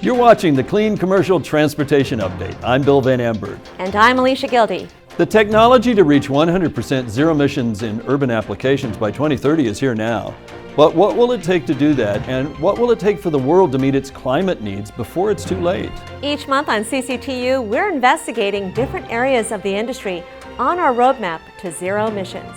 You're watching the Clean Commercial Transportation Update. I'm Bill Van Amburg. And I'm Alycia Gilde. The technology to reach 100% zero emissions in urban applications by 2030 is here now. But what will it take to do that, and what will it take for the world to meet its climate needs before it's too late? Each month on CCTU, we're investigating different areas of the industry on our roadmap to zero emissions.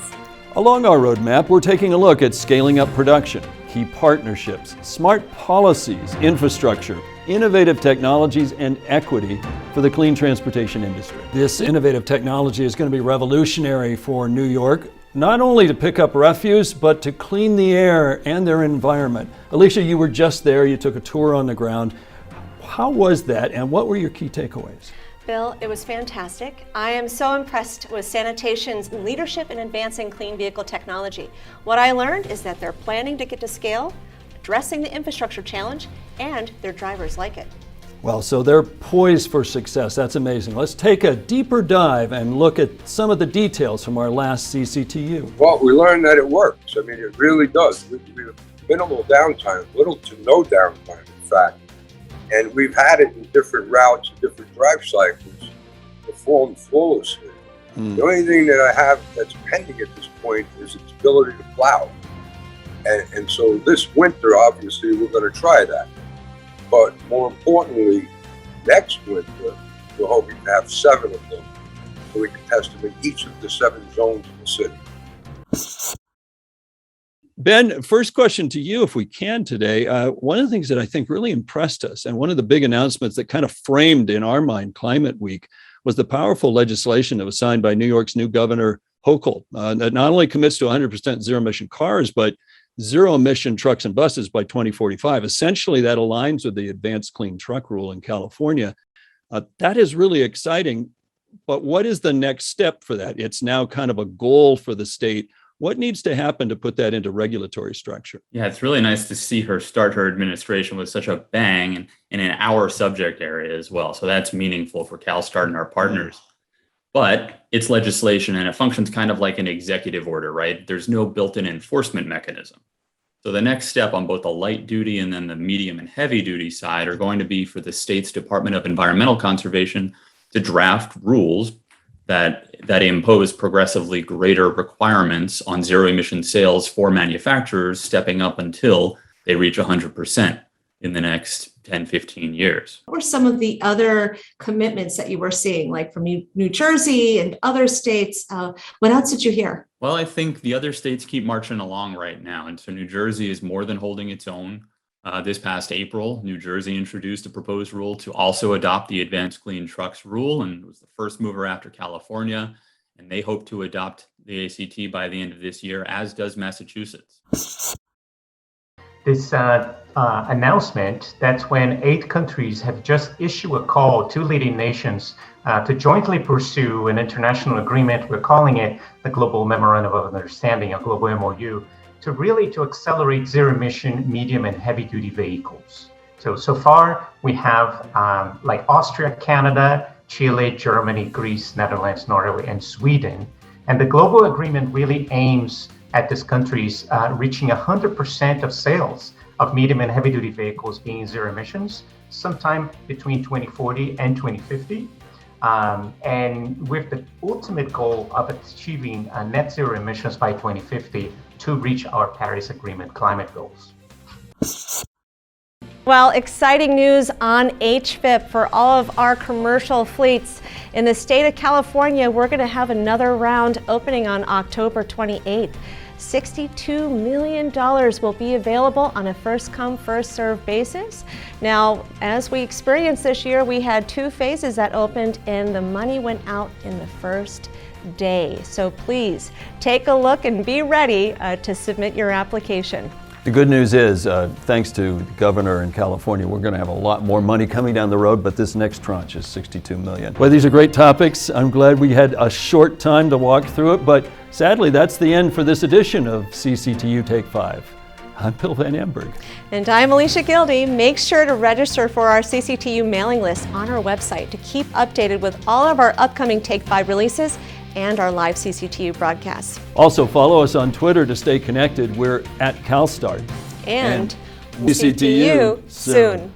Along our roadmap, we're taking a look at scaling up production, key partnerships, smart policies, infrastructure, innovative technologies, and equity for the clean transportation industry. This innovative technology is going to be revolutionary for New York, not only to pick up refuse, but to clean the air and their environment. Alycia, you were just there, you took a tour on the ground. How was that, and what were your key takeaways? Bill, it was fantastic. I am so impressed with sanitation's leadership in advancing clean vehicle technology. What I learned is that they're planning to get to scale, addressing the infrastructure challenge, and their drivers like it. Well, so they're poised for success. That's amazing. Let's take a deeper dive and look at some of the details from our last CCTU. Well, we learned that it works. I mean, it really does. We have minimal downtime, little to no downtime, in fact. And we've had it in different routes and different drive cycles, performed flawlessly. The only thing that I have that's pending at this point is its ability to plow. And so this winter, obviously, we're going to try that. But more importantly, next winter, we're hoping to have 7 of them, so we can test them in each of the 7 zones of the city. Ben, first question to you, if we can today. One of the things that I think really impressed us, and one of the big announcements that kind of framed in our mind Climate Week, was the powerful legislation that was signed by New York's new governor, Hochul, that not only commits to 100% zero emission cars, but zero emission trucks and buses by 2045. Essentially, that aligns with the advanced clean truck rule in California. That is really exciting. But what is the next step for that? It's now kind of a goal for the state. What needs to happen to put that into regulatory structure? Yeah, it's really nice to see her start her administration with such a bang and in our subject area as well. So that's meaningful for CalSTART and our partners. But it's legislation and it functions kind of like an executive order, right? There's no built-in enforcement mechanism. So the next step on both the light duty and then the medium and heavy duty side are going to be for the state's Department of Environmental Conservation to draft rules that impose progressively greater requirements on zero emission sales for manufacturers, stepping up until they reach 100% in the next 10, 15 years. What were some of the other commitments that you were seeing, like from New Jersey and other states? What else did you hear? Well, I think the other states keep marching along right now. And so New Jersey is more than holding its own. This past April, New Jersey introduced a proposed rule to also adopt the Advanced Clean Trucks rule and was the first mover after California. And they hope to adopt the ACT by the end of this year, as does Massachusetts. This announcement, that's when 8 countries have just issued a call to leading nations to jointly pursue an international agreement. We're calling it the Global Memorandum of Understanding, a global MOU, to accelerate zero emission medium and heavy duty vehicles. So far we have like Austria, Canada, Chile, Germany, Greece, Netherlands, Norway, and Sweden. And the global agreement really aims at these countries reaching 100% of sales of medium and heavy duty vehicles being zero emissions sometime between 2040 and 2050. And with the ultimate goal of achieving net zero emissions by 2050 to reach our Paris Agreement climate goals. Well, exciting news on HVIP for all of our commercial fleets. In the state of California, we're going to have another round opening on October 28th. $62 million will be available on a first-come, first-served basis. Now, as we experienced this year, we had 2 phases that opened and the money went out in the first day. So please take a look and be ready to submit your application. The good news is, thanks to the governor in California, we're going to have a lot more money coming down the road, but this next tranche is $62 million. Well, these are great topics. I'm glad we had a short time to walk through it, but sadly, that's the end for this edition of CCTU Take 5. I'm Bill Van Amburg. And I'm Alycia Gilde. Make sure to register for our CCTU mailing list on our website to keep updated with all of our upcoming Take 5 releases and our live CCTU broadcasts. Also, follow us on Twitter to stay connected. We're at CalSTART. And CCTU soon.